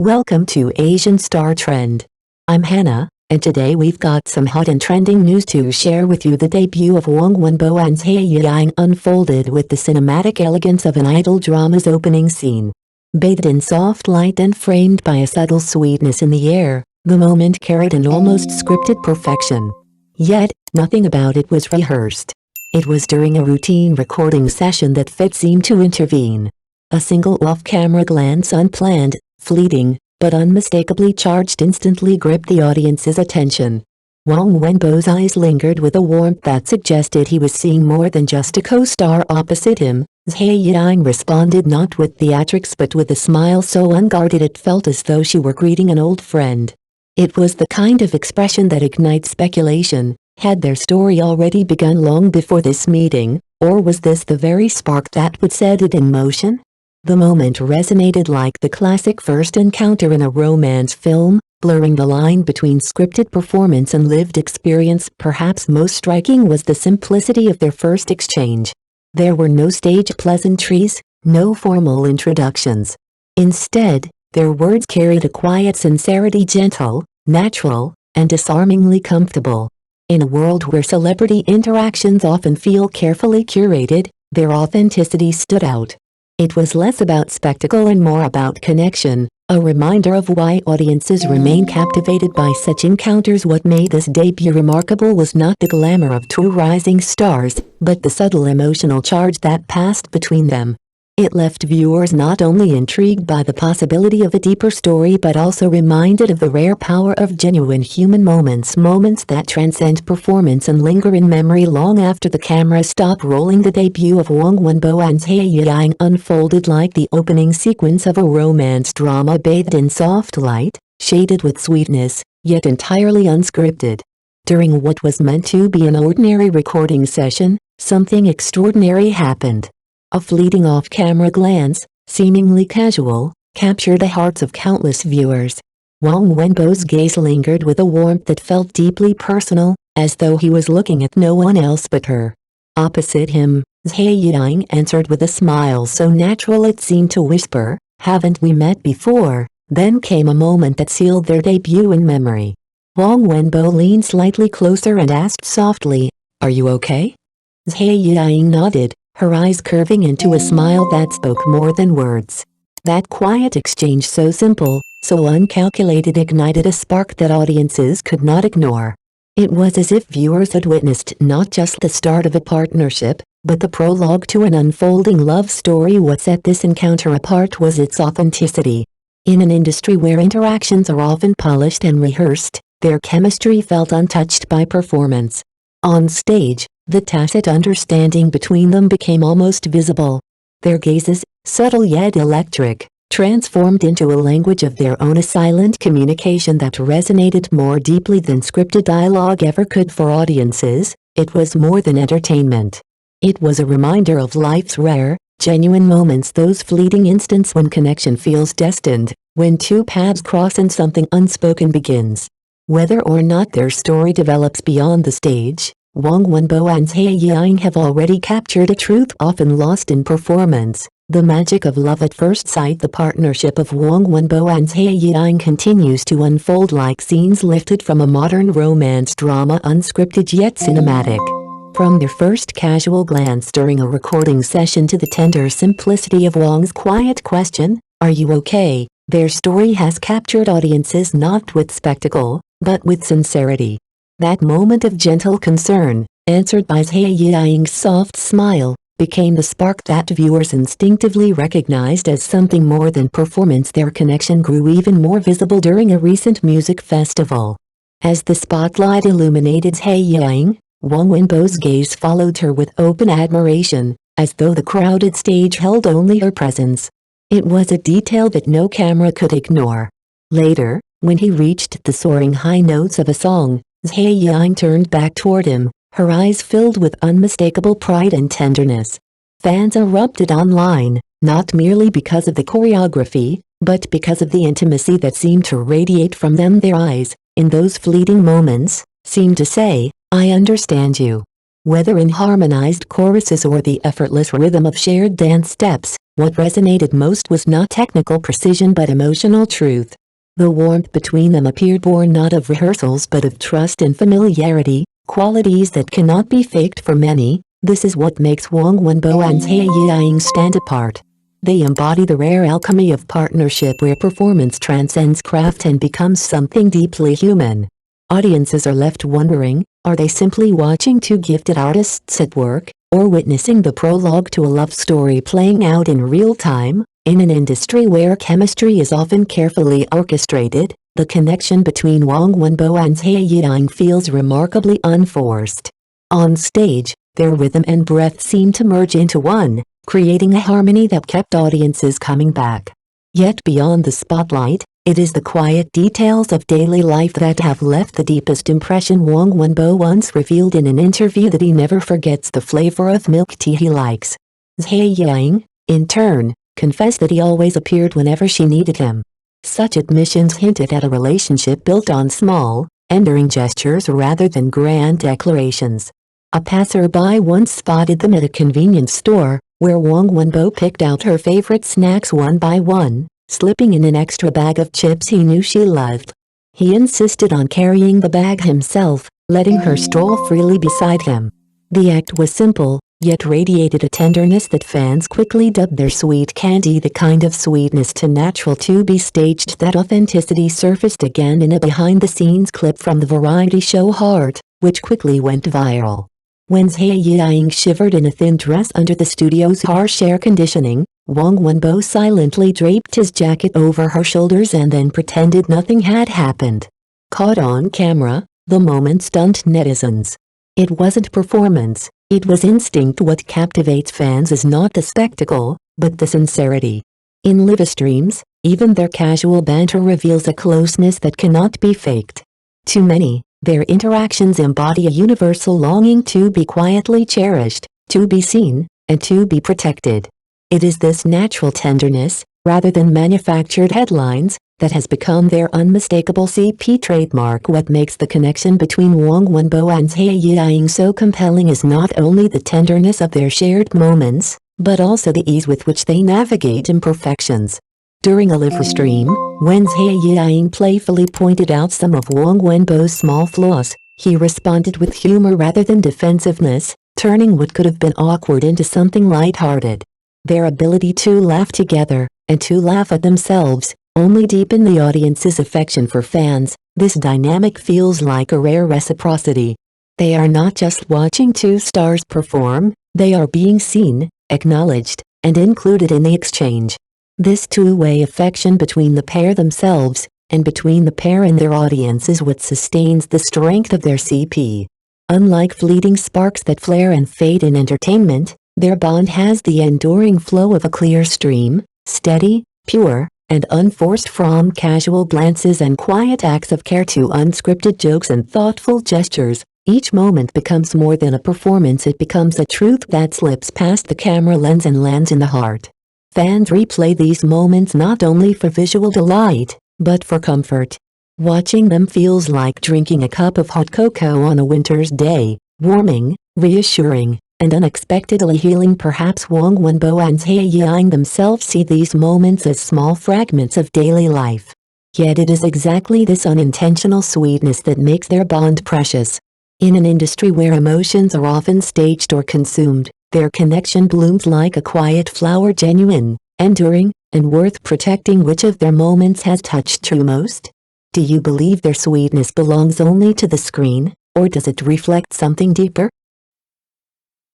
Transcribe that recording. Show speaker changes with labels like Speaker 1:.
Speaker 1: Welcome to Asian Star Trend. I'm Hannah, and today we've got some hot and trending news to share with you. The debut of Huang Wenbo and Zhai Yiying unfolded with the cinematic elegance of an idol drama's opening scene. Bathed in soft light and framed by a subtle sweetness in the air, the moment carried an almost scripted perfection. Yet, nothing about it was rehearsed. It was during a routine recording session that fate seemed to intervene. A single off-camera glance, unplanned, fleeting, but unmistakably charged, instantly gripped the audience's attention. Huang Wenbo's eyes lingered with a warmth that suggested he was seeing more than just a co-star opposite him. Zhai Yiying responded not with theatrics but with a smile so unguarded it felt as though she were greeting an old friend. It was the kind of expression that ignites speculation. Had their story already begun long before this meeting, or was this the very spark that would set it in motion? The moment resonated like the classic first encounter in a romance film, blurring the line between scripted performance and lived experience. Perhaps most striking was the simplicity of their first exchange. There were no stage pleasantries, no formal introductions. Instead, their words carried a quiet sincerity, gentle, natural, and disarmingly comfortable. In a world where celebrity interactions often feel carefully curated, their authenticity stood out. It was less about spectacle and more about connection, a reminder of why audiences remain captivated by such encounters. What made this debut remarkable was not the glamour of two rising stars, but the subtle emotional charge that passed between them. It left viewers not only intrigued by the possibility of a deeper story but also reminded of the rare power of genuine human moments that transcend performance and linger in memory long after the camera stopped rolling. The debut of Huang Wenbo and Zhai Yiying unfolded like the opening sequence of a romance drama, bathed in soft light, shaded with sweetness, yet entirely unscripted. During what was meant to be an ordinary recording session, something extraordinary happened. A fleeting off-camera glance, seemingly casual, captured the hearts of countless viewers. Huang Wenbo's gaze lingered with a warmth that felt deeply personal, as though he was looking at no one else but her. Opposite him, Zhai Yiying answered with a smile so natural it seemed to whisper, "Haven't we met before?" Then came a moment that sealed their debut in memory. Huang Wenbo leaned slightly closer and asked softly, "Are you okay?" Zhai Yiying nodded, her eyes curving into a smile that spoke more than words. That quiet exchange, so simple, so uncalculated, ignited a spark that audiences could not ignore. It was as if viewers had witnessed not just the start of a partnership, but the prologue to an unfolding love story. What set this encounter apart was its authenticity. In an industry where interactions are often polished and rehearsed, their chemistry felt untouched by performance. On stage, the tacit understanding between them became almost visible. Their gazes, subtle yet electric, transformed into a language of their own, a silent communication that resonated more deeply than scripted dialogue ever could. For audiences, it was more than entertainment. It was a reminder of life's rare, genuine moments, those fleeting instants when connection feels destined, when two paths cross and something unspoken begins. Whether or not their story develops beyond the stage, Huang Wenbo and Zhai Yiying have already captured a truth often lost in performance: the magic of love at first sight. The partnership of Huang Wenbo and Zhai Yiying continues to unfold like scenes lifted from a modern romance drama, unscripted yet cinematic. From their first casual glance during a recording session to the tender simplicity of Huang's quiet question, "Are you okay?" their story has captured audiences not with spectacle, but with sincerity. That moment of gentle concern, answered by Zhai Yiying's soft smile, became the spark that viewers instinctively recognized as something more than performance. Their connection grew even more visible during a recent music festival. As the spotlight illuminated Zhai Yiying, Huang Wenbo's gaze followed her with open admiration, as though the crowded stage held only her presence. It was a detail that no camera could ignore. Later, when he reached the soaring high notes of a song, Zhai Yiying turned back toward him, her eyes filled with unmistakable pride and tenderness. Fans erupted online, not merely because of the choreography, but because of the intimacy that seemed to radiate from them. Their eyes, in those fleeting moments, seemed to say, "I understand you." Whether in harmonized choruses or the effortless rhythm of shared dance steps, What resonated most was not technical precision but emotional truth. The warmth between them appeared born not of rehearsals but of trust and familiarity, qualities that cannot be faked for many. This is what makes Huang Wenbo and Zhai Yiying stand apart. They embody the rare alchemy of partnership where performance transcends craft and becomes something deeply human. Audiences are left wondering, are they simply watching two gifted artists at work, or witnessing the prologue to a love story playing out in real time? In an industry where chemistry is often carefully orchestrated, the connection between Huang Wenbo and Zhai Yiying feels remarkably unforced. On stage, their rhythm and breath seem to merge into one, creating a harmony that kept audiences coming back. Yet beyond the spotlight, it is the quiet details of daily life that have left the deepest impression. Huang Wenbo once revealed in an interview that he never forgets the flavor of milk tea he likes. Zhai Yiying, in turn, confessed that he always appeared whenever she needed him. Such admissions hinted at a relationship built on small, endearing gestures rather than grand declarations. A passerby once spotted them at a convenience store, where Huang Wenbo picked out her favorite snacks one by one, slipping in an extra bag of chips he knew she loved. He insisted on carrying the bag himself, letting her stroll freely beside him. The act was simple, yet radiated a tenderness that fans quickly dubbed their sweet candy, the kind of sweetness too natural to be staged. That authenticity surfaced again in a behind-the-scenes clip from the variety show Heart, which quickly went viral. When Zhai Yiying shivered in a thin dress under the studio's harsh air conditioning, Huang Wenbo silently draped his jacket over her shoulders and then pretended nothing had happened. Caught on camera, the moment stunned netizens. It wasn't performance, it was instinct. What captivates fans is not the spectacle, but the sincerity. In live streams, even their casual banter reveals a closeness that cannot be faked. To many, their interactions embody a universal longing to be quietly cherished, to be seen, and to be protected. It is this natural tenderness, rather than manufactured headlines, that has become their unmistakable CP trademark. What makes the connection between Huang Wenbo and Zhai Yiying so compelling is not only the tenderness of their shared moments, but also the ease with which they navigate imperfections. During a live stream, when Zhai Yiying playfully pointed out some of Huang Wenbo's small flaws, he responded with humor rather than defensiveness, turning what could have been awkward into something lighthearted. Their ability to laugh together, and to laugh at themselves, only deepen the audience's affection for fans. This dynamic feels like a rare reciprocity. They are not just watching two stars perform, they are being seen, acknowledged, and included in the exchange. This two-way affection between the pair themselves, and between the pair and their audience is what sustains the strength of their CP. Unlike fleeting sparks that flare and fade in entertainment, their bond has the enduring flow of a clear stream, steady, pure, and unforced. From casual glances and quiet acts of care to unscripted jokes and thoughtful gestures, each moment becomes more than a performance. It becomes a truth that slips past the camera lens and lands in the heart. Fans replay these moments not only for visual delight, but for comfort. Watching them feels like drinking a cup of hot cocoa on a winter's day, warming, reassuring, and unexpectedly healing. Perhaps Huang Wenbo and Zhai Yiying themselves see these moments as small fragments of daily life. Yet it is exactly this unintentional sweetness that makes their bond precious. In an industry where emotions are often staged or consumed, their connection blooms like a quiet flower, genuine, enduring, and worth protecting. Which of their moments has touched you most? Do you believe their sweetness belongs only to the screen, or does it reflect something deeper?